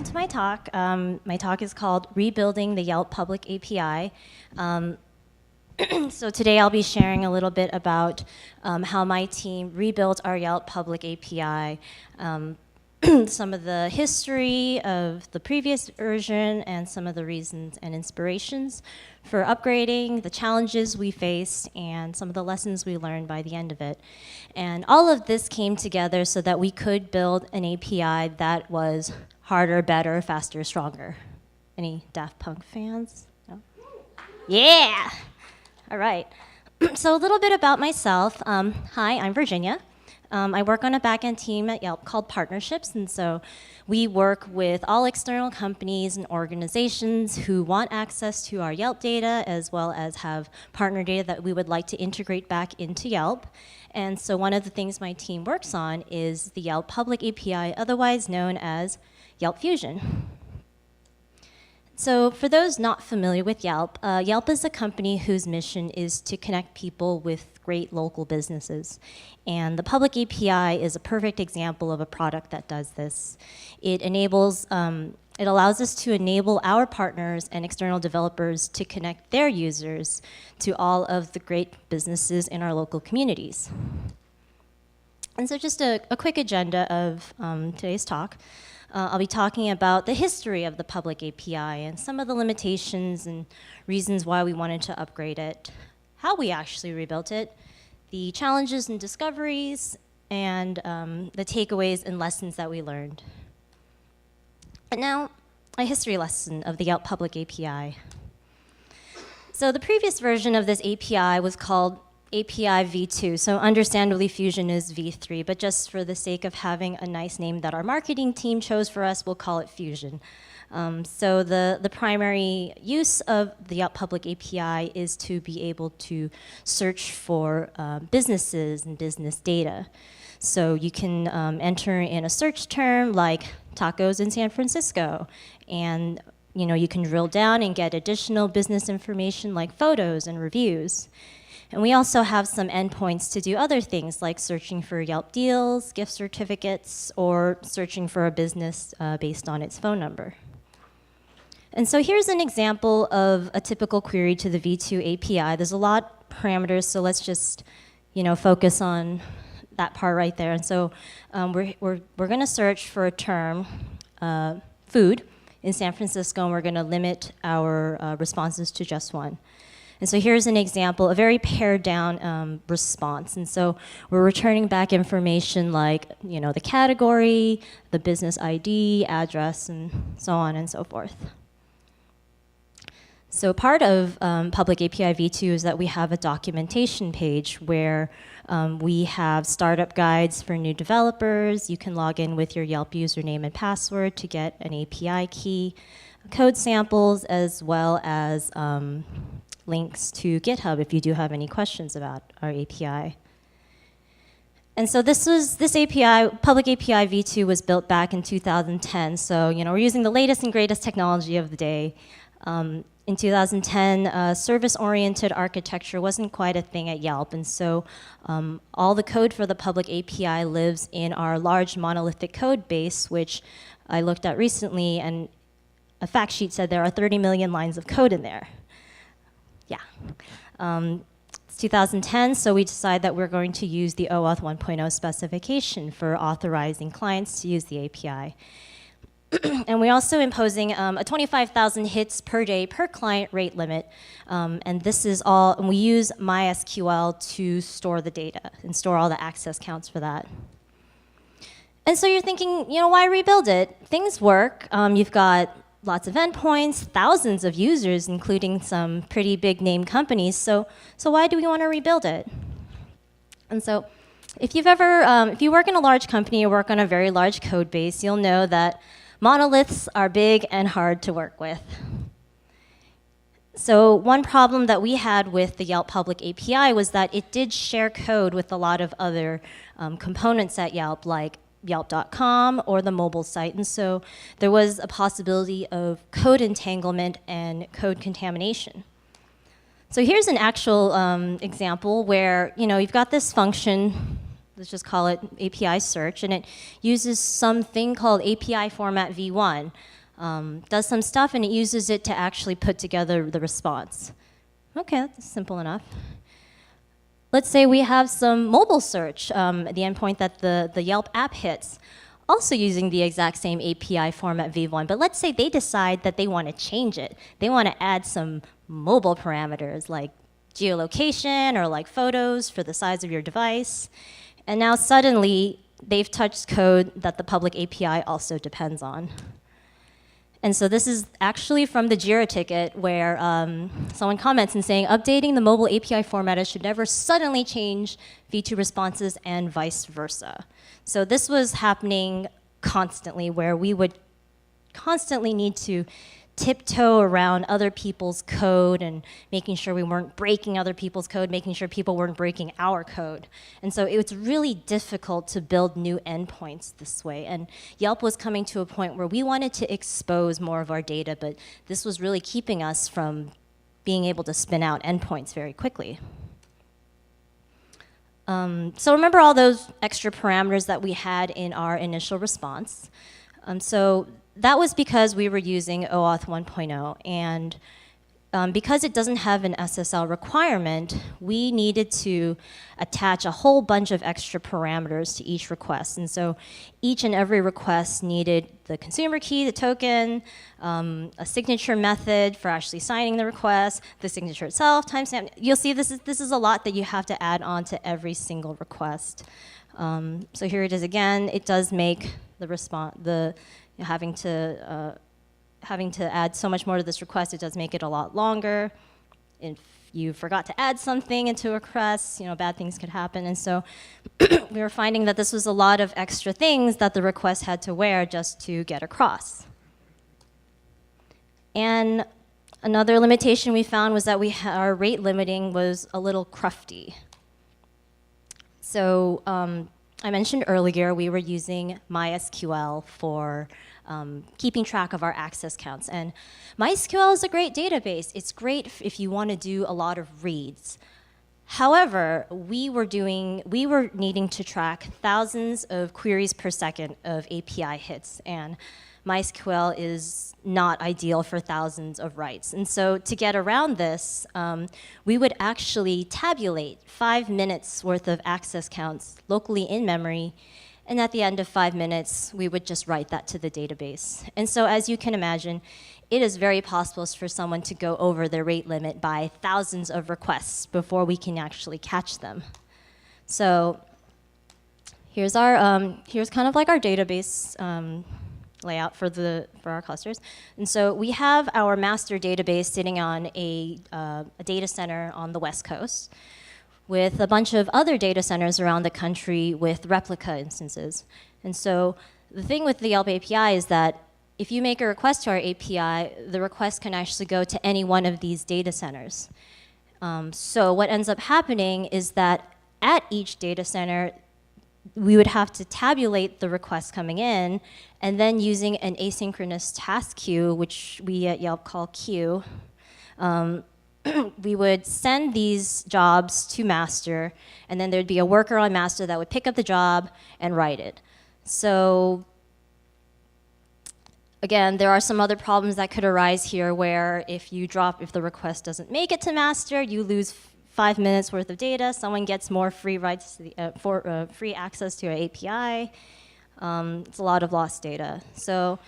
welcome to my talk. My talk is called Rebuilding the Yelp Public API. So today I'll be sharing a little bit about how my team rebuilt our Yelp Public API, some of the history of the previous version, and some of the reasons and inspirations for upgrading, the challenges we faced, and some of the lessons we learned by the end of it. And all of this came together so that we could build an API that was harder, better, faster, stronger. Any Daft Punk fans? No? Yeah! All right. So a little bit about myself. Hi, I'm Virginia. I work on a back-end team at Yelp called Partnerships, and so we work with all external companies and organizations who want access to our Yelp data, as well as have partner data that we would like to integrate back into Yelp. And so one of the things my team works on is the Yelp Public API, otherwise known as Yelp Fusion. So for those not familiar with Yelp, Yelp is a company whose mission is to connect people with great local businesses. And the Public API is a perfect example of a product that does this. It enables, it allows us to enable our partners and external developers to connect their users to all of the great businesses in our local communities. And so just a quick agenda of today's talk. I'll be talking about the history of the Public API and some of the limitations and reasons why we wanted to upgrade it, how we actually rebuilt it, the challenges and discoveries, and the takeaways and lessons that we learned. And now, a history lesson of the Yelp Public API. So the previous version of this API was called API v2, so understandably Fusion is v3, but just for the sake of having a nice name that our marketing team chose for us, we'll call it Fusion. So the primary use of the Yelp Public API is to be able to search for businesses and business data. So you can enter in a search term like tacos in San Francisco, and you can drill down and get additional business information like photos and reviews. And we also have some endpoints to do other things like searching for Yelp deals, gift certificates, or searching for a business based on its phone number. And so here's an example of a typical query to the V2 API. There's a lot of parameters, so let's just focus on that part right there. And so we're going to search for a term, food, in San Francisco, and we're going to limit our responses to just one. And so here's an example, a very pared down response. And so we're returning back information like, the category, the business ID, address, and so on and so forth. So part of Public API v2 is that we have a documentation page where we have startup guides for new developers. You can log in with your Yelp username and password to get an API key, code samples, as well as links to GitHub if you do have any questions about our API. And so this API, Public API v2 was built back in 2010. So we're using the latest and greatest technology of the day. In 2010, service-oriented architecture wasn't quite a thing at Yelp, and so all the code for the Public API lives in our large monolithic code base, which I looked at recently, and a fact sheet said there are 30 million lines of code in there. Yeah. It's 2010, so we decided that we're going to use the OAuth 1.0 specification for authorizing clients to use the API. And we're also imposing a 25,000 hits per day per client rate limit. And this is all, and we use MySQL to store the data and store all the access counts for that. And so you're thinking, why rebuild it? Things work. You've got lots of endpoints, thousands of users, including some pretty big name companies. So why do we want to rebuild it? And so if you work in a large company or work on a very large code base, you'll know that monoliths are big and hard to work with. So one problem that we had with the Yelp Public API was that it did share code with a lot of other components at Yelp, like Yelp.com or the mobile site. And so there was a possibility of code entanglement and code contamination. So here's an actual example where you've got this function let's just call it API search, and it uses something called API format v1. Does some stuff, and it uses it to actually put together the response. Okay, that's simple enough. Let's say we have some mobile search at the endpoint that the Yelp app hits, also using the exact same API format v1, but let's say they decide that they want to change it. They want to add some mobile parameters like geolocation or like photos for the size of your device. And now suddenly they've touched code that the public API also depends on. And so this is actually from the Jira ticket where someone comments and saying, updating the mobile API formatter should never suddenly change V2 responses and vice versa. So this was happening constantly where we would constantly need to tiptoe around other people's code and making sure we weren't breaking other people's code, making sure people weren't breaking our code. And so it was really difficult to build new endpoints this way. And Yelp was coming to a point where we wanted to expose more of our data, but this was really keeping us from being able to spin out endpoints very quickly. So remember all those extra parameters that we had in our initial response. So that was because we were using OAuth 1.0, and because it doesn't have an SSL requirement, we needed to attach a whole bunch of extra parameters to each request. And so each and every request needed the consumer key, the token, a signature method for actually signing the request, the signature itself, timestamp. You'll see this is a lot that you have to add on to every single request. So here it is again. It does make the response, having to add so much more to this request, it does make it a lot longer. If you forgot to add something into a request, bad things could happen. And so we were finding that this was a lot of extra things that the request had to wear just to get across. And another limitation we found was that our rate limiting was a little crufty. So I mentioned earlier we were using MySQL for keeping track of our access counts. And MySQL is a great database. It's great if you want to do a lot of reads. However, we were needing to track thousands of queries per second of API hits, and MySQL is not ideal for thousands of writes. And so to get around this, we would actually tabulate 5 minutes worth of access counts locally in memory, and at the end of 5 minutes, we would just write that to the database. And so as you can imagine, it is very possible for someone to go over their rate limit by thousands of requests before we can actually catch them. So here's kind of like our database layout for our clusters. And so we have our master database sitting on a data center on the West Coast with a bunch of other data centers around the country with replica instances. And so the thing with the Yelp API is that if you make a request to our API, the request can actually go to any one of these data centers. So what ends up happening is that at each data center, we would have to tabulate the requests coming in, and then using an asynchronous task queue, which we at Yelp call queue, we would send these jobs to master, and then there'd be a worker on master that would pick up the job and write it. So again, there are some other problems that could arise here where if the request doesn't make it to master, you lose 5 minutes worth of data. Someone gets more free rights to free access to our API. It's a lot of lost data. So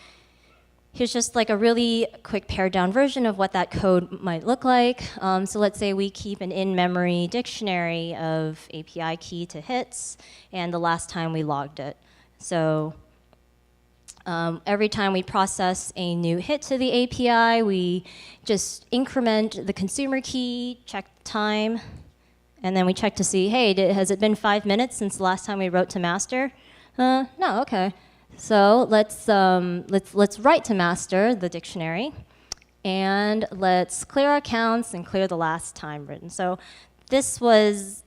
here's just like a really quick pared down version of what that code might look like. So let's say we keep an in-memory dictionary of API key to hits and the last time we logged it. So every time we process a new hit to the API, we just increment the consumer key, check the time, and then we check to see, hey, has it been 5 minutes since the last time we wrote to master? No, okay. So let's write to master the dictionary, and let's clear our counts and clear the last time written. So this was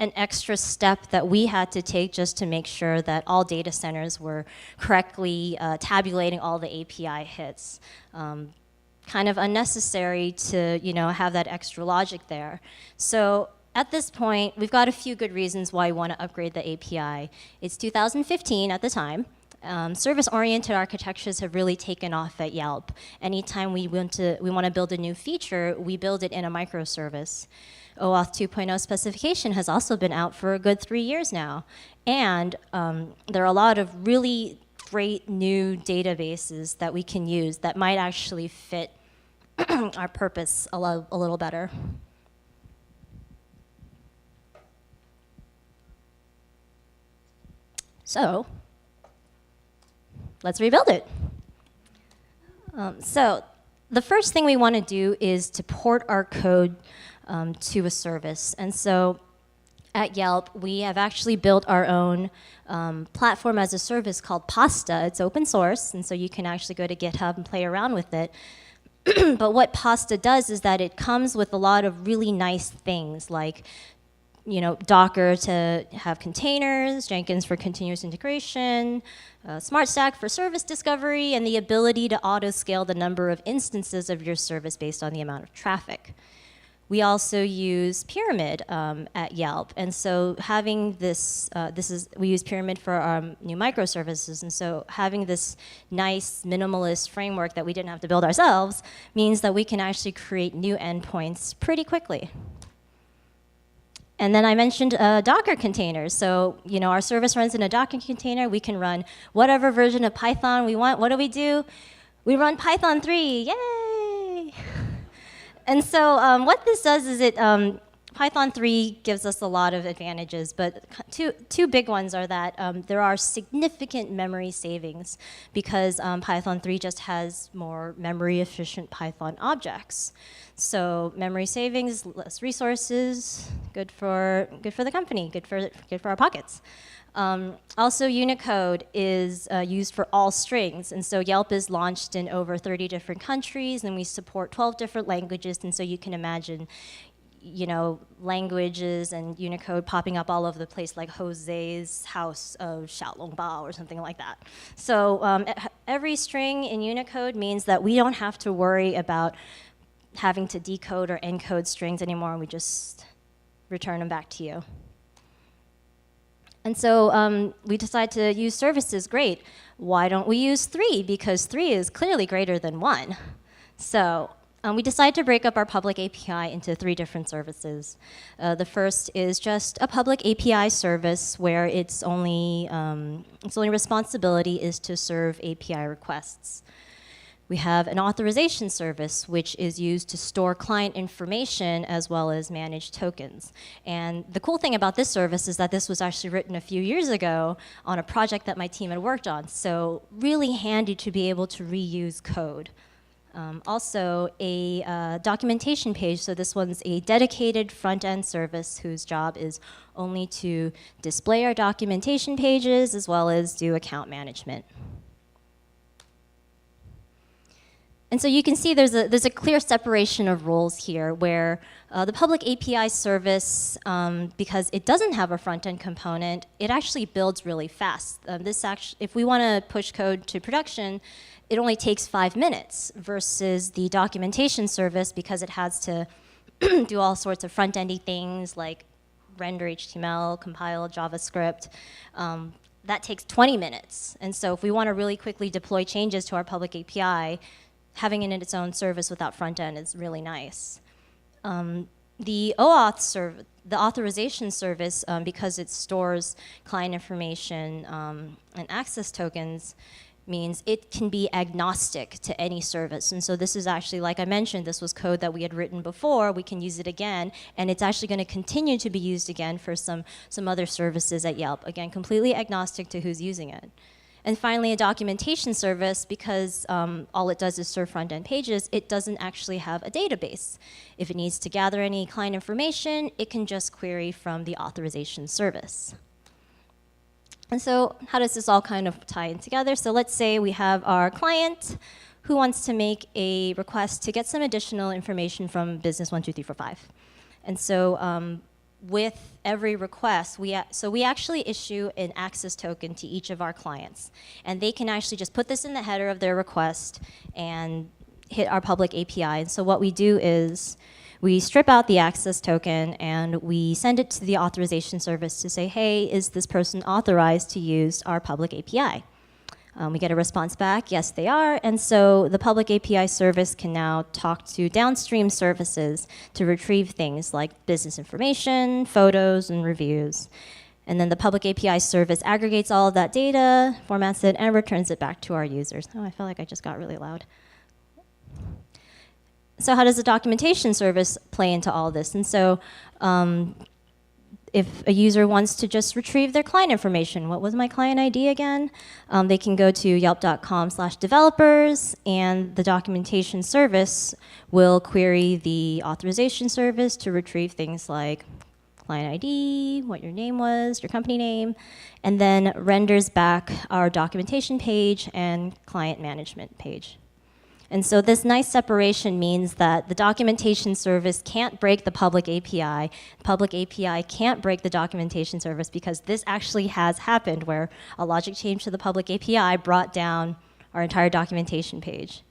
an extra step that we had to take just to make sure that all data centers were correctly tabulating all the API hits. Kind of unnecessary to have that extra logic there. So at this point, we've got a few good reasons why we want to upgrade the API. It's 2015 at the time. Service-oriented architectures have really taken off at Yelp. Anytime we want to build a new feature, we build it in a microservice. OAuth 2.0 specification has also been out for a good 3 years now. And there are a lot of really great new databases that we can use that might actually fit our purpose a little better. So let's rebuild it. So the first thing we want to do is to port our code to a service. And so at Yelp, we have actually built our own platform as a service called Pasta. It's open source, and so you can actually go to GitHub and play around with it. But what Pasta does is that it comes with a lot of really nice things, like Docker to have containers, Jenkins for continuous integration, Smart Stack for service discovery, and the ability to auto-scale the number of instances of your service based on the amount of traffic. We also use Pyramid at Yelp, and so having this, we use Pyramid for our new microservices, and so having this nice minimalist framework that we didn't have to build ourselves means that we can actually create new endpoints pretty quickly. And then I mentioned Docker containers. So, our service runs in a Docker container. We can run whatever version of Python we want. What do? We run Python 3, yay! And so what this does is Python 3 gives us a lot of advantages, but two big ones are that there are significant memory savings because Python 3 just has more memory efficient Python objects. So memory savings, less resources, good for the company, good for our pockets. Also, Unicode is used for all strings, and so Yelp is launched in over 30 different countries, and we support 12 different languages, and so you can imagine, languages and Unicode popping up all over the place, like Jose's House of Xiaolongbao or something like that. So every string in Unicode means that we don't have to worry about having to decode or encode strings anymore, and we just return them back to you. And so we decided to use services. Great. Why don't we use 3? Because 3 is clearly greater than 1. So we decided to break up our public API into 3 different services. The first is just a public API service where its only responsibility is to serve API requests. We have an authorization service, which is used to store client information as well as manage tokens. And the cool thing about this service is that this was actually written a few years ago on a project that my team had worked on. So really handy to be able to reuse code. Also, a documentation page. So this one's a dedicated front-end service whose job is only to display our documentation pages as well as do account management. And so you can see there's a clear separation of roles here where the public API service, because it doesn't have a front-end component, it actually builds really fast. If we want to push code to production, it only takes 5 minutes versus the documentation service, because it has to do all sorts of front-endy things like render HTML, compile JavaScript. That takes 20 minutes. And so if we want to really quickly deploy changes to our public API, having it in its own service without front end is really nice. The OAuth the authorization service, because it stores client information and access tokens, means it can be agnostic to any service. And so this is actually, like I mentioned, this was code that we had written before. We can use it again, and it's actually going to continue to be used again for some other services at Yelp. Again, completely agnostic to who's using it. And finally, a documentation service, because all it does is serve front-end pages, it doesn't actually have a database. If it needs to gather any client information, it can just query from the authorization service. And so how does this all kind of tie in together? So let's say we have our client who wants to make a request to get some additional information from business 12345. And so with every request, we actually issue an access token to each of our clients. And they can actually just put this in the header of their request and hit our public API. And so what we do is we strip out the access token and we send it to the authorization service to say, hey, is this person authorized to use our public API? We get a response back, yes, they are. And so the public API service can now talk to downstream services to retrieve things like business information, photos, and reviews. And then the public API service aggregates all of that data, formats it, and returns it back to our users. Oh, I feel like I just got really loud. So how does the documentation service play into all this? And so if a user wants to just retrieve their client information, what was my client ID again? They can go to yelp.com/developers, and the documentation service will query the authorization service to retrieve things like client ID, what your name was, your company name, and then renders back our documentation page and client management page. And so this nice separation means that the documentation service can't break the public API. Public API can't break the documentation service, because this actually has happened where a logic change to the public API brought down our entire documentation page.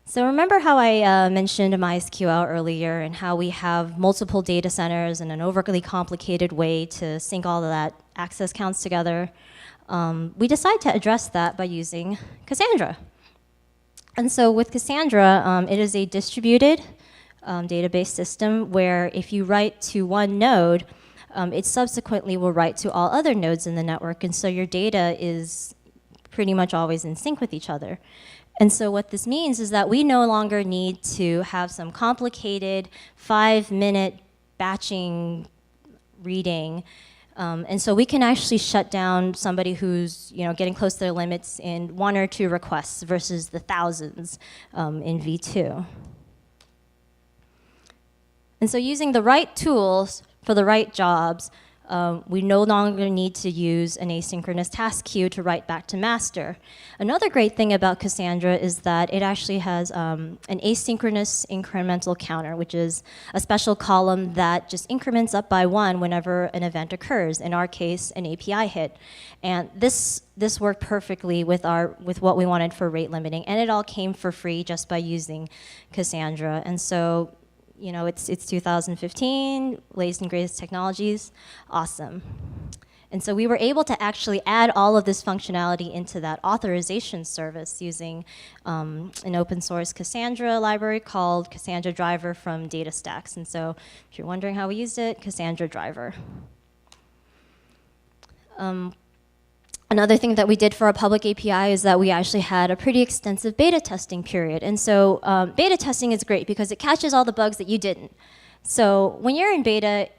So remember how I mentioned MySQL earlier and how we have multiple data centers and an overly complicated way to sync all of that access counts together? We decided to address that by using Cassandra. And so with Cassandra, it is a distributed database system where if you write to one node, it subsequently will write to all other nodes in the network. And so your data is pretty much always in sync with each other. And so what this means is that we no longer need to have some complicated 5-minute batching reading. And so we can actually shut down somebody who's getting close to their limits in 1 or 2 requests versus the thousands in V2. And so using the right tools for the right jobs, we no longer need to use an asynchronous task queue to write back to master. Another great thing about Cassandra is that it actually has an asynchronous incremental counter, which is a special column that just increments up by 1 whenever an event occurs, in our case, an API hit. And this worked perfectly with what we wanted for rate limiting, and it all came for free just by using Cassandra. And so it's 2015, latest and greatest technologies, awesome. And so we were able to actually add all of this functionality into that authorization service using an open source Cassandra library called Cassandra Driver from DataStax. And so if you're wondering how we used it, Cassandra Driver. Another thing that we did for our public API is that we actually had a pretty extensive beta testing period. And so beta testing is great because it catches all the bugs that you didn't. So when you're in beta,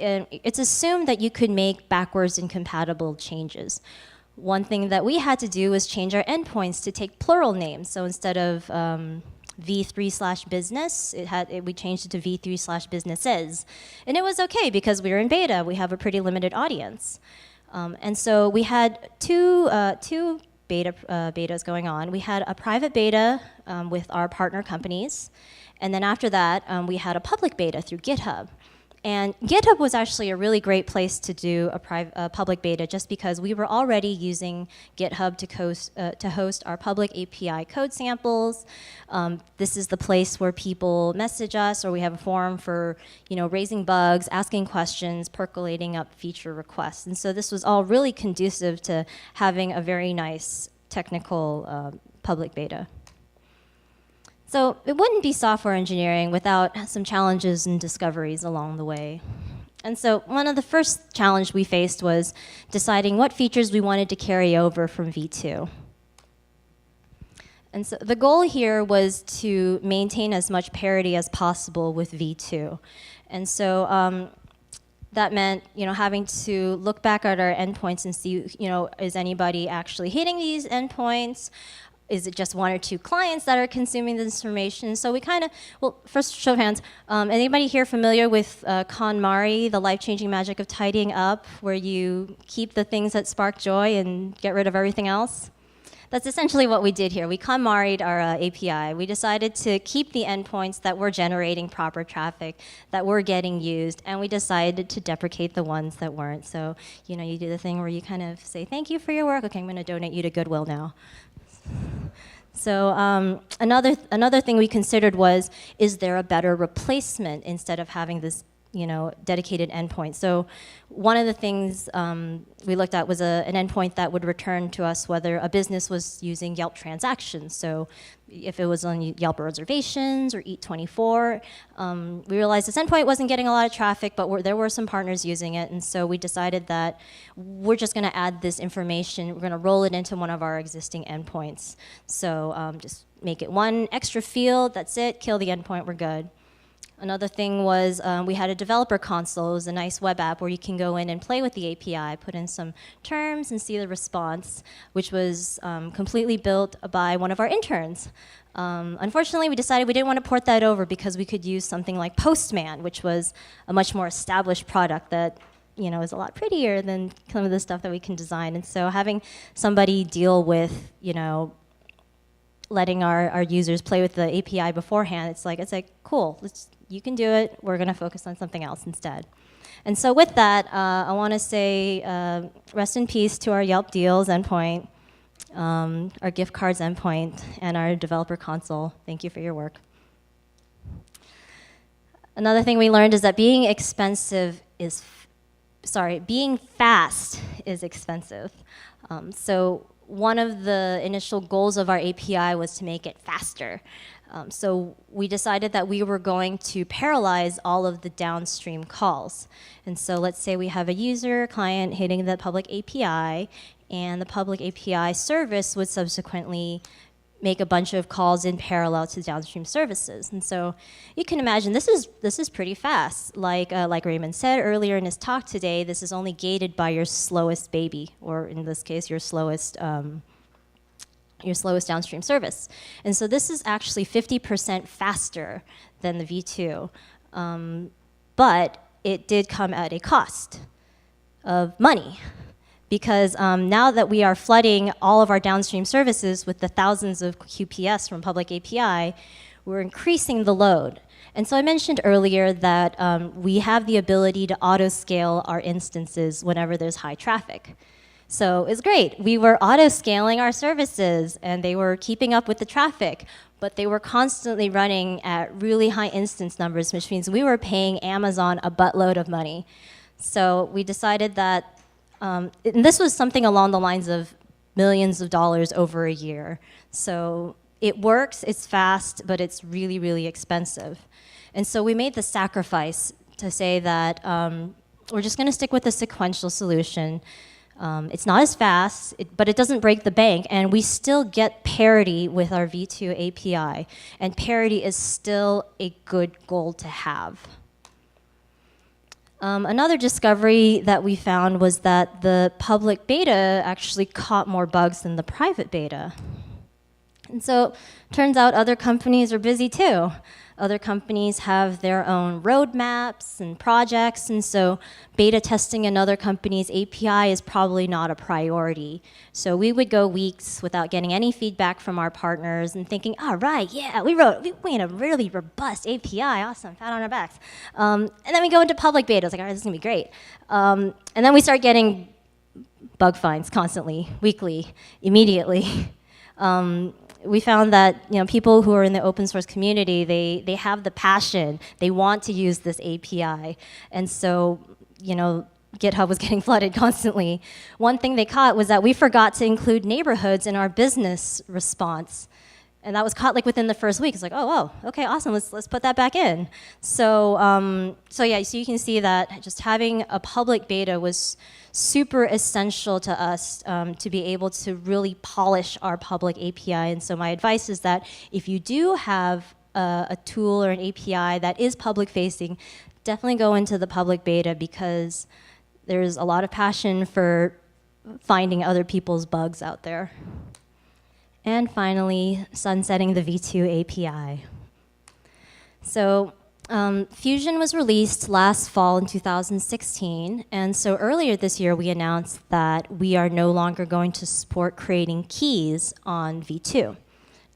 it's assumed that you could make backwards incompatible changes. One thing that we had to do was change our endpoints to take plural names. So instead of v3/business, we changed it to v3/businesses. And it was okay because we were in beta. We have a pretty limited audience. And so we had two betas going on. We had a private beta with our partner companies, and then after that, we had a public beta through GitHub. And GitHub was actually a really great place to do a public beta just because we were already using GitHub to host our public API code samples. This is the place where people message us, or we have a forum for raising bugs, asking questions, percolating up feature requests. And so this was all really conducive to having a very nice technical public beta. So it wouldn't be software engineering without some challenges and discoveries along the way. And so one of the first challenges we faced was deciding what features we wanted to carry over from V2. And so the goal here was to maintain as much parity as possible with V2. And so that meant having to look back at our endpoints and see, is anybody actually hitting these endpoints? Is it just 1 or 2 clients that are consuming this information? So we first show of hands, anybody here familiar with KonMari, the life-changing magic of tidying up, where you keep the things that spark joy and get rid of everything else? That's essentially what we did here. We KonMari'd our API. We decided to keep the endpoints that were generating proper traffic, that were getting used, and we decided to deprecate the ones that weren't. So, you do the thing where you kind of say, thank you for your work. Okay, I'm going to donate you to Goodwill now. So another thing we considered was, is there a better replacement instead of having this dedicated endpoint? So one of the things we looked at was an endpoint that would return to us whether a business was using Yelp transactions. So if it was on Yelp reservations or Eat24, we realized this endpoint wasn't getting a lot of traffic, but there were some partners using it, and so we decided that we're just going to add this information, we're going to roll it into one of our existing endpoints. So just make it one extra field, that's it, kill the endpoint, we're good. Another thing was we had a developer console. It was a nice web app where you can go in and play with the API, put in some terms and see the response, which was completely built by one of our interns. Unfortunately, we decided we didn't want to port that over because we could use something like Postman, which was a much more established product that is a lot prettier than some of the stuff that we can design. And so having somebody deal with letting our users play with the API beforehand, it's like cool, you can do it, we're going to focus on something else instead. And so with that, I want to say rest in peace to our Yelp Deals endpoint, our gift cards endpoint, and our developer console. Thank you for your work. Another thing we learned is that being fast is expensive. So one of the initial goals of our API was to make it faster. So we decided that we were going to parallelize all of the downstream calls. And so let's say we have a user client hitting the public API, and the public API service would subsequently make a bunch of calls in parallel to downstream services. And so you can imagine this is pretty fast. Like Raymond said earlier in his talk today, this is only gated by your slowest baby, or in this case, your slowest downstream service. And so this is actually 50% faster than the V2. But it did come at a cost of money. Because now that we are flooding all of our downstream services with the thousands of QPS from public API, we're increasing the load. And so I mentioned earlier that we have the ability to auto-scale our instances whenever there's high traffic. So it's great. We were auto-scaling our services, and they were keeping up with the traffic, but they were constantly running at really high instance numbers, which means we were paying Amazon a buttload of money. So we decided that and this was something along the lines of millions of dollars over a year. So it works, it's fast, but it's really, really expensive. And so we made the sacrifice to say that we're just going to stick with the sequential solution. It's not as fast, but it doesn't break the bank, and we still get parity with our V2 API. And parity is still a good goal to have. Another discovery that we found was that the public beta actually caught more bugs than the private beta. And so turns out other companies are busy too. Other companies have their own roadmaps and projects, and so beta testing another company's API is probably not a priority. So we would go weeks without getting any feedback from our partners and thinking, all right, yeah, we made a really robust API, awesome, pat on our backs. And then we go into public beta, it's like, all right, this is gonna be great. And then we start getting bug finds constantly, weekly, immediately. We found that people who are in the open source community, they have the passion, they want to use this API, and so GitHub was getting flooded constantly. One thing they caught was that we forgot to include neighborhoods in our business response, and that was caught like within the first week. It's like, oh, okay, awesome, let's put that back in. So so you can see that just having a public beta was super essential to us to be able to really polish our public API. And so my advice is that if you do have a tool or an API that is public facing, definitely go into the public beta, because there's a lot of passion for finding other people's bugs out there. And finally, sunsetting the V2 API. So Fusion was released last fall in 2016, and so earlier this year we announced that we are no longer going to support creating keys on V2.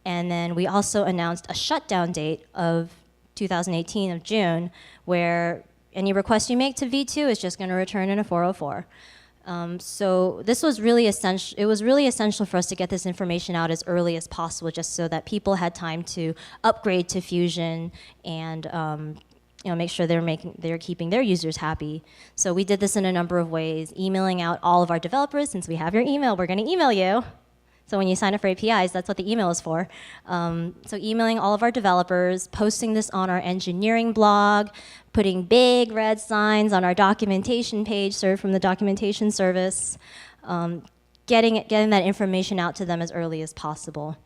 And then we also announced a shutdown date of 2018 of June, where any request you make to V2 is just going to return in a 404. So this was really essential. It was really essential for us to get this information out as early as possible, just so that people had time to upgrade to Fusion and make sure they're keeping their users happy. So we did this in a number of ways, emailing out all of our developers. Since we have your email, we're going to email you. So when you sign up for APIs, that's what the email is for. So emailing all of our developers, posting this on our engineering blog, putting big red signs on our documentation page served from the documentation service, getting that information out to them as early as possible.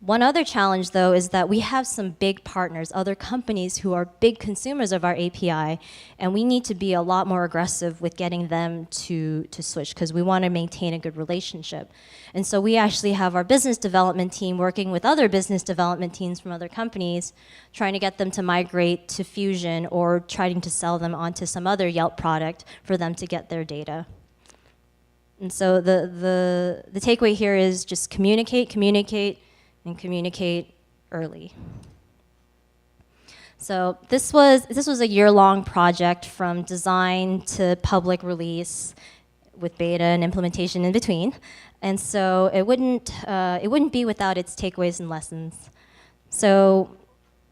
One other challenge, though, is that we have some big partners, other companies who are big consumers of our API, and we need to be a lot more aggressive with getting them to switch, because we want to maintain a good relationship. And so we actually have our business development team working with other business development teams from other companies, trying to get them to migrate to Fusion or trying to sell them onto some other Yelp product for them to get their data. And so the takeaway here is just communicate, and communicate early. So this was a year-long project from design to public release with beta and implementation in between. And so it wouldn't be without its takeaways and lessons. So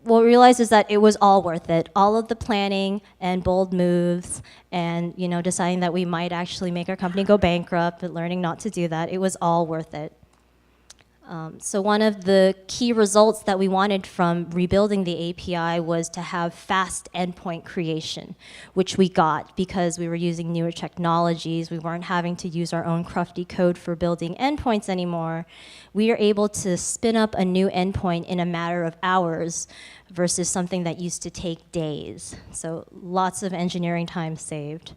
what we realized is that it was all worth it. All of the planning and bold moves and deciding that we might actually make our company go bankrupt, but learning not to do that, it was all worth it. So one of the key results that we wanted from rebuilding the API was to have fast endpoint creation, which we got because we were using newer technologies. We weren't having to use our own crufty code for building endpoints anymore. We are able to spin up a new endpoint in a matter of hours versus something that used to take days. So lots of engineering time saved.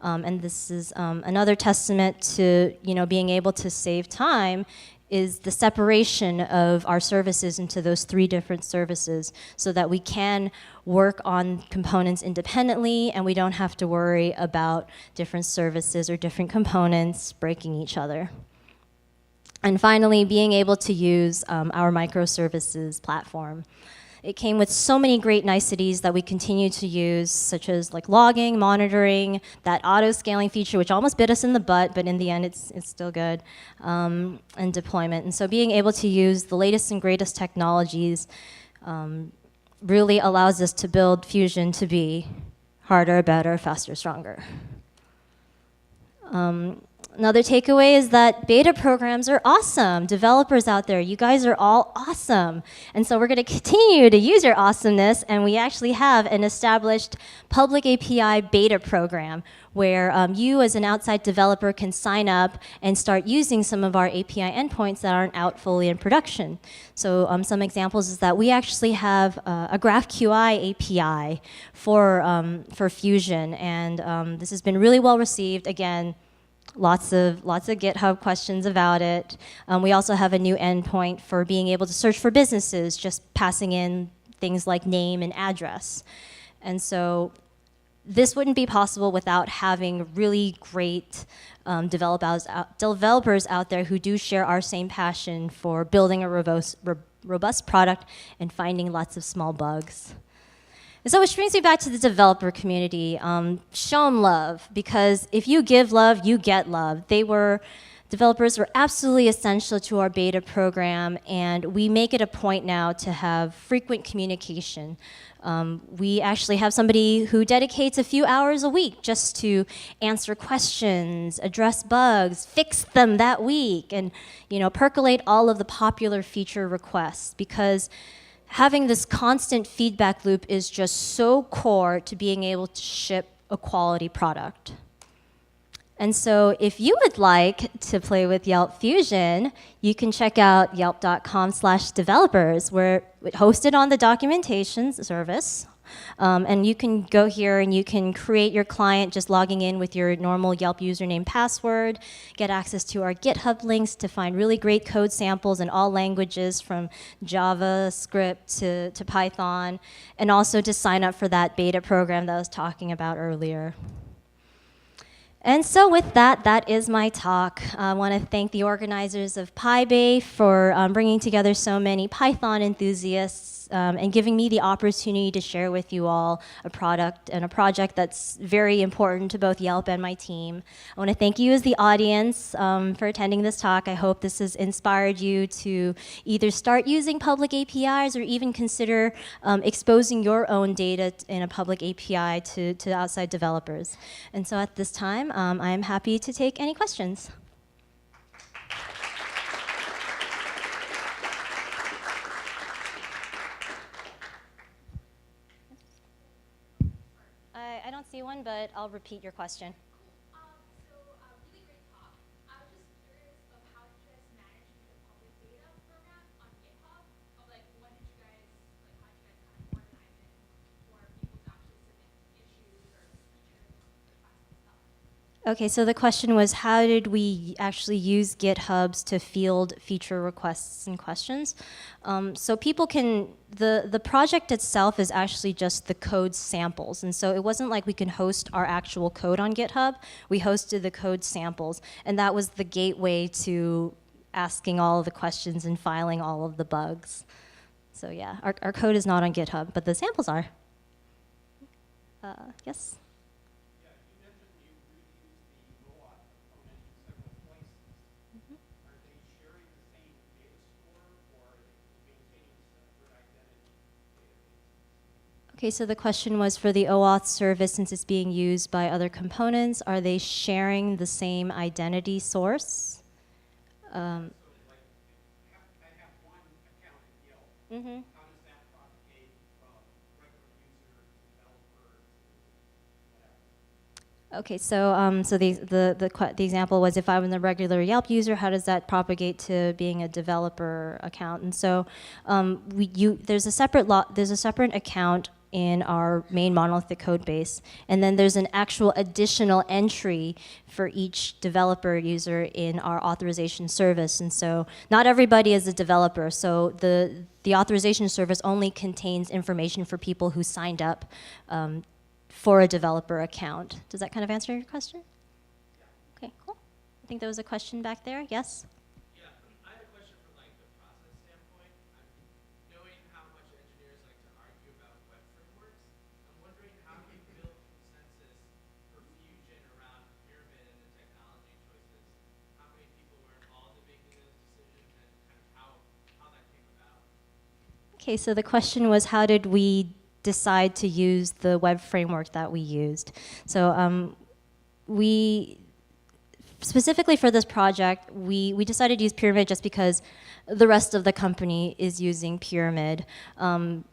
And this is another testament to being able to save time is the separation of our services into those 3 different services so that we can work on components independently and we don't have to worry about different services or different components breaking each other. And finally, being able to use our microservices platform. It came with so many great niceties that we continue to use, such as like logging, monitoring, that auto-scaling feature, which almost bit us in the butt, but in the end, it's still good, and deployment. And so being able to use the latest and greatest technologies really allows us to build Fusion to be harder, better, faster, stronger. Another takeaway is that beta programs are awesome. Developers out there, you guys are all awesome. And so we're going to continue to use your awesomeness, and we actually have an established public API beta program where you as an outside developer can sign up and start using some of our API endpoints that aren't out fully in production. So some examples is that we actually have a GraphQI API for Fusion, and this has been really well received. Again, lots of GitHub questions about it. We also have a new endpoint for being able to search for businesses, just passing in things like name and address. And so this wouldn't be possible without having really great developers out there who do share our same passion for building a robust product and finding lots of small bugs. And so which brings me back to the developer community. Show them love, because if you give love, you get love. Developers were absolutely essential to our beta program, and we make it a point now to have frequent communication. We actually have somebody who dedicates a few hours a week just to answer questions, address bugs, fix them that week, and percolate all of the popular feature requests, because having this constant feedback loop is just so core to being able to ship a quality product. And so if you would like to play with Yelp Fusion, you can check out yelp.com/developers, where it's hosted on the documentation service. And you can go here and you can create your client just logging in with your normal Yelp username password, get access to our GitHub links to find really great code samples in all languages from JavaScript to Python, and also to sign up for that beta program that I was talking about earlier. And so with that, that is my talk. I want to thank the organizers of PyBay for bringing together so many Python enthusiasts and giving me the opportunity to share with you all a product and a project that's very important to both Yelp and my team. I want to thank you as the audience for attending this talk. I hope this has inspired you to either start using public APIs or even consider exposing your own data in a public API to outside developers. And so at this time, I am happy to take any questions. I don't see one, but I'll repeat your question. Really great talk. I was just curious of how did you guys manage the public data program on GitHub? Of like, what did you guys, like, how did you guys kind of organize it for people to actually submit issues or feature requests and stuff? Okay, so the question was, how did we actually use GitHubs to field feature requests and questions? So people can, the project itself is actually just the code samples. And so it wasn't like we can host our actual code on GitHub. We hosted the code samples. And that was the gateway to asking all of the questions and filing all of the bugs. So yeah, our code is not on GitHub, but the samples are. Yes? Okay, so the question was for the OAuth service, since it's being used by other components, are they sharing the same identity source? So, like, I have one account at Yelp. Mm-hmm. How does that propagate from regular user to developer to whatever? Okay, so the example was if I'm a regular Yelp user, how does that propagate to being a developer account? And so there's a separate account in our main monolithic code base, and then there's an actual additional entry for each developer user in our authorization service. And so not everybody is a developer, so the authorization service only contains information for people who signed up for a developer account. Does that kind of answer your question? Yeah. Okay, cool. I think there was a question back there. Yes? Yeah, I had a question from like the process standpoint. Knowing how much engineers like to argue about web frameworks, I'm wondering how do you build consensus for Fusion around pyramid and the technology choices? How many people were involved in making those decisions and kind of how that came about? Okay, so the question was, how did we decide to use the web framework that we used? So specifically for this project, we decided to use Pyramid just because the rest of the company is using Pyramid.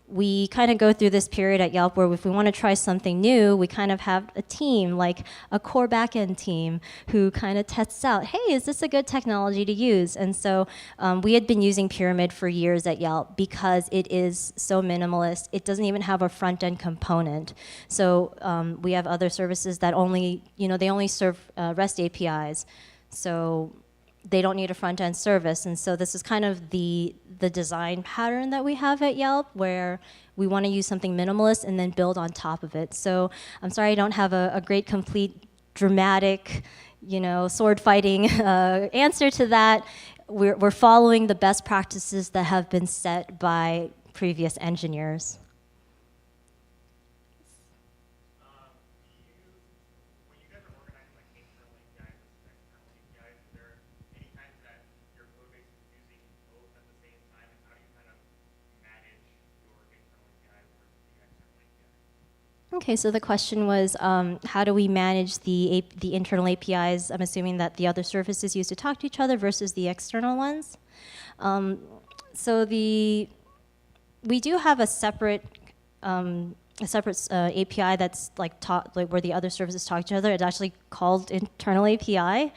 We kind of go through this period at Yelp where if we want to try something new, we kind of have a team, like a core backend team, who kind of tests out, hey, is this a good technology to use? And so we had been using Pyramid for years at Yelp because it is so minimalist. It doesn't even have a front-end component. So we have other services that only, they only serve REST APIs. So they don't need a front-end service. And so this is kind of the design pattern that we have at Yelp, where we want to use something minimalist and then build on top of it. So I'm sorry I don't have a great, complete, dramatic, sword-fighting answer to that. We're following the best practices that have been set by previous engineers. Okay, so the question was, how do we manage the internal APIs? I'm assuming that the other services used to talk to each other versus the external ones. So we do have a separate API that's like where the other services talk to each other. It's actually called internal API.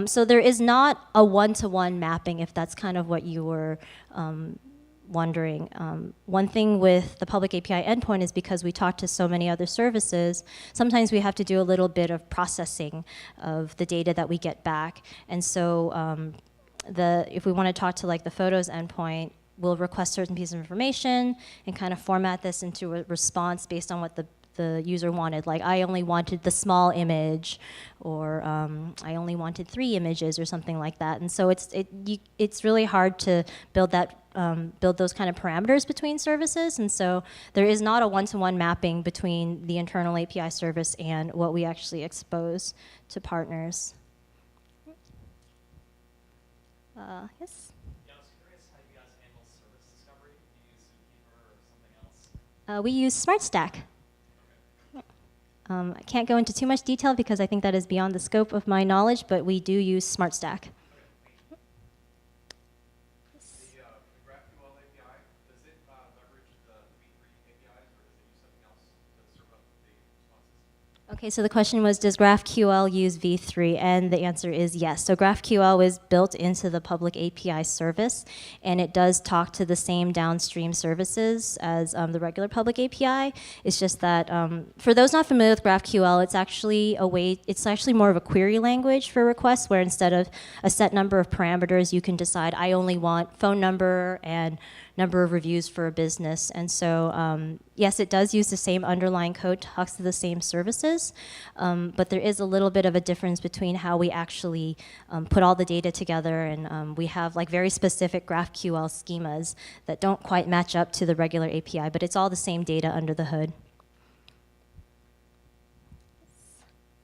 So there is not a one-to-one mapping, if that's kind of what you were wondering. One thing with the public API endpoint is because we talk to so many other services, sometimes we have to do a little bit of processing of the data that we get back. And so if we want to talk to like the photos endpoint, we'll request certain piece of information and kind of format this into a response based on what the user wanted. Like, I only wanted the small image, or I only wanted 3 images or something like that. And so it's really hard to build that build those kind of parameters between services. And so there is not a one-to-one mapping between the internal API service and what we actually expose to partners. Yes? Yeah, I was curious how you guys handle service discovery. Do you use Zookeeper or something else? We use SmartStack. I can't go into too much detail because I think that is beyond the scope of my knowledge, but we do use SmartStack. The GraphQL API, does it leverage the V3 APIs, or does it use something else to serve up the responses? Okay, so the question was, does GraphQL use V3? And the answer is yes. So GraphQL is built into the public API service, and it does talk to the same downstream services as the regular public API. It's just that for those not familiar with GraphQL, it's actually more of a query language for requests, where instead of a set number of parameters, you can decide I only want phone number and number of reviews for a business. And so, yes, it does use the same underlying code, talks to the same services, but there is a little bit of a difference between how we actually put all the data together, and we have like very specific GraphQL schemas that don't quite match up to the regular API, but it's all the same data under the hood.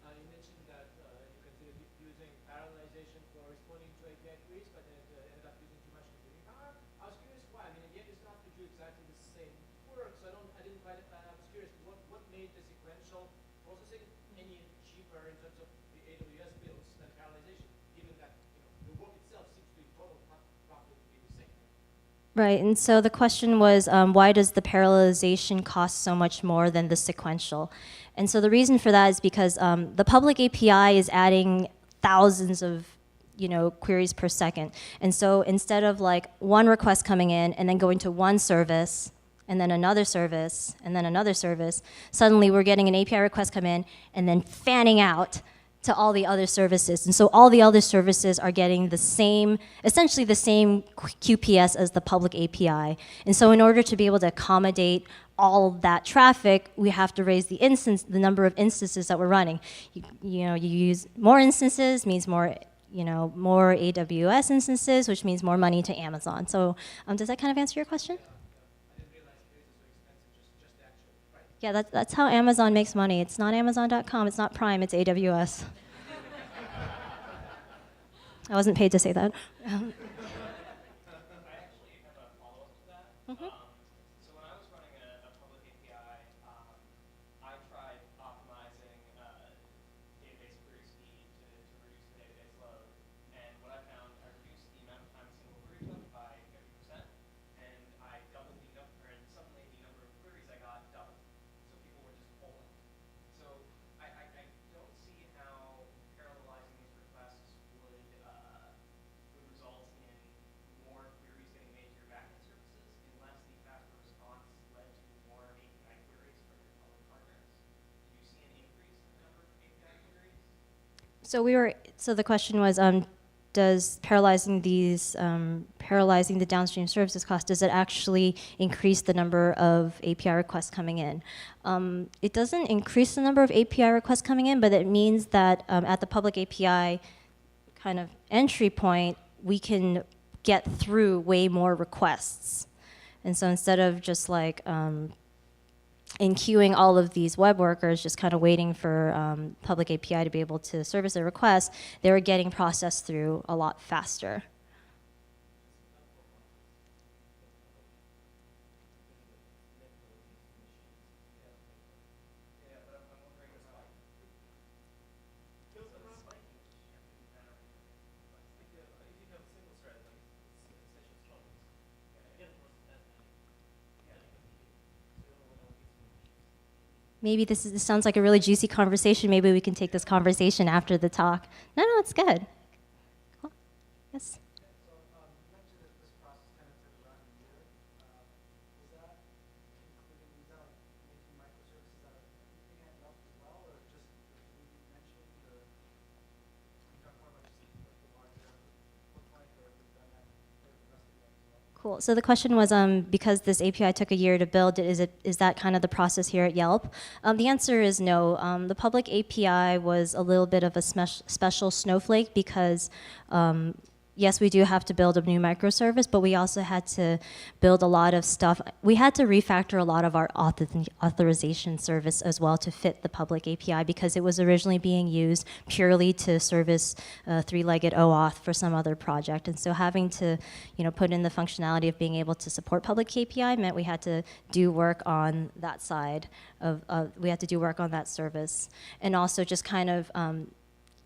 You mentioned that you considered using parallelization for responding to API queries, but then ended up using too much computing power. I was curious why. I mean, again, it's not to do exactly the same work, so I didn't quite. I was curious what made the sequential processing any cheaper in terms of the AWS builds than parallelization, given that the work itself seems to be total roughly be the same. Right, and so the question was, why does the parallelization cost so much more than the sequential? And so the reason for that is because the public API is adding thousands of queries per second. And so instead of like one request coming in and then going to one service, and then another service, and then another service, suddenly we're getting an API request come in and then fanning out to all the other services. And so all the other services are getting the same, essentially the same QPS as the public API. And so in order to be able to accommodate all of that traffic, we have to raise the number of instances that we're running. You use more instances means more AWS instances, which means more money to Amazon. So does that kind of answer your question? Yeah, that's how Amazon makes money. It's not Amazon.com, it's not Prime, it's AWS. I wasn't paid to say that. I actually have a follow-up to that. So when I was running a public API, I tried optimizing database query speed to reduce the database load. And what I found, I reduced the amount of time a single query took by 50%, and I doubled and suddenly the number of queries I got doubled. So people were just pulling. So I don't see how parallelizing these requests would result in more queries getting made to your backend services unless the faster response led to more API queries from your public partners. Do you see an increase in the number of API queries? So the question was, does parallelizing the downstream services cost, does it actually increase the number of API requests coming in? It doesn't increase the number of API requests coming in, but it means that at the public API kind of entry point, we can get through way more requests. And so instead of just like in queuing all of these web workers, just kind of waiting for public API to be able to service a request, they were getting processed through a lot faster. Maybe this sounds like a really juicy conversation. Maybe we can take this conversation after the talk. No, it's good. Cool. Yes? So you mentioned that this process kind of took around a year. Was that making microservices out of anything at Yelp as well, or just the you mentioned? Or can you talk more about just what the larger look like, or if you've done that for the rest of Yelp as well? Cool. So the question was, because this API took a year to build, is that kind of the process here at Yelp? The answer is no. The public API was a little bit of a special snowflake because yes, we do have to build a new microservice, but we also had to build a lot of stuff. We had to refactor a lot of our authorization service as well to fit the public API because it was originally being used purely to service three-legged OAuth for some other project. And so having to, put in the functionality of being able to support public API meant we had to do work on that side we had to do work on that service. And also just kind of,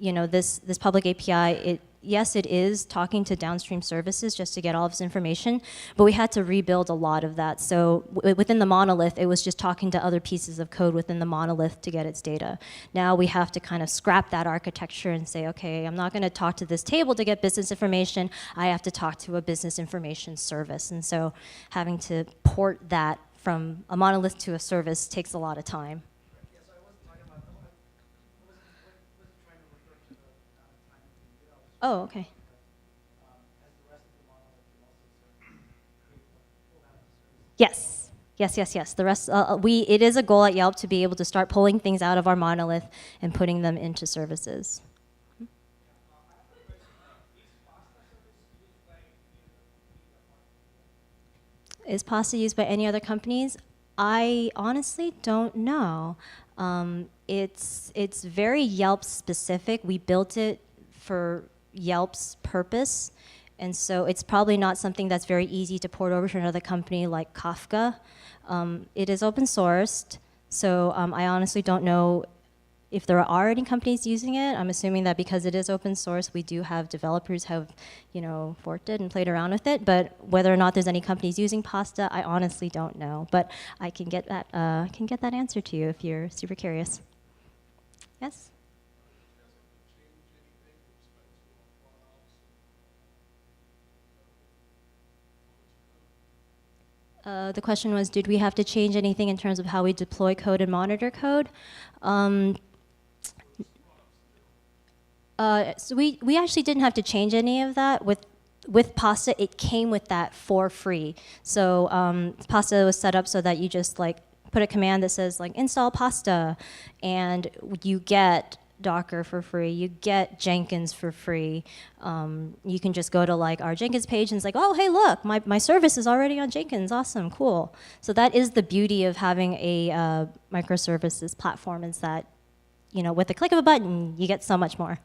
this public API, yes, it is talking to downstream services just to get all of this information, but we had to rebuild a lot of that. So within the monolith, it was just talking to other pieces of code within the monolith to get its data. Now we have to kind of scrap that architecture and say, okay, I'm not going to talk to this table to get business information. I have to talk to a business information service. And so having to port that from a monolith to a service takes a lot of time. Yes, I wasn't talking about, wasn't trying to refer to the amount of time that you did. I was just Oh, okay. as the rest of the monolith can also sort of create the full amount of service. Yes. Yes. The rest, it is a goal at Yelp to be able to start pulling things out of our monolith and putting them into services. Is Pasta used by any other companies? I honestly don't know. It's very Yelp specific. We built it for Yelp's purpose, and so it's probably not something that's very easy to port over to another company like Kafka. It is open sourced, so I honestly don't know if there are any companies using it. I'm assuming that because it is open source, we do have developers who have, forked it and played around with it. But whether or not there's any companies using Pasta, I honestly don't know. But I can get that answer to you if you're super curious. Yes. The question was, did we have to change anything in terms of how we deploy code and monitor code? So we actually didn't have to change any of that. With Pasta, it came with that for free. So Pasta was set up so that you just put a command that says install Pasta, and you get Docker for free. You get Jenkins for free. You can just go to our Jenkins page and it's oh, hey, look, my service is already on Jenkins. Awesome, cool. So that is the beauty of having a microservices platform, is that with the click of a button, you get so much more.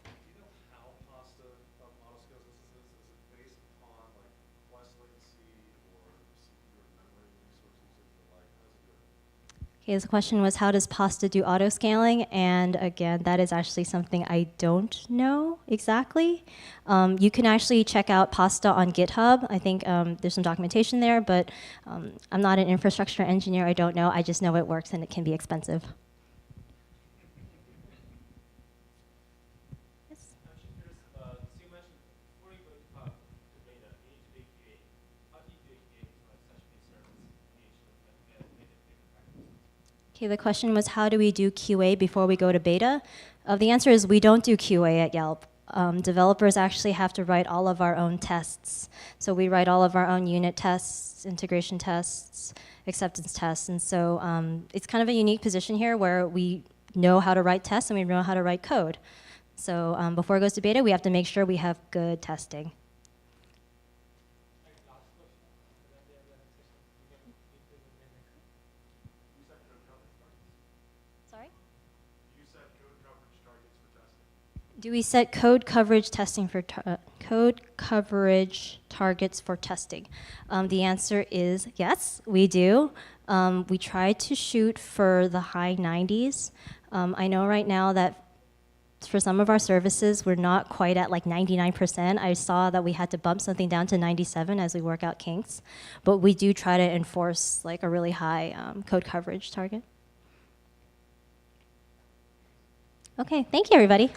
Do you know how Pasta autoscales this is? Is it based upon quest latency or CPU or memory resource usage, or how does it do it? Okay, the question was, how does Pasta do auto-scaling? And again, that is actually something I don't know exactly. You can actually check out Pasta on GitHub. I think there's some documentation there, but I'm not an infrastructure engineer. I don't know. I just know it works and it can be expensive. Yes? I'm just curious, so you mentioned before you go to beta, you need to do QA. How do you do QA for such a big service? You usually get different practices. Okay, the question was, how do we do QA before we go to beta? The answer is we don't do QA at Yelp. Developers actually have to write all of our own tests. So we write all of our own unit tests, integration tests, acceptance tests. And so it's kind of a unique position here where we know how to write tests and we know how to write code. So before it goes to beta, we have to make sure we have good testing. Sorry? You set code coverage targets for testing. Do we set code coverage testing for code coverage targets for testing? The answer is yes, we do. We try to shoot for the high 90s. I know right now that for some of our services, we're not quite at 99%. I saw that we had to bump something down to 97 as we work out kinks. But we do try to enforce a really high code coverage target. Okay, thank you, everybody.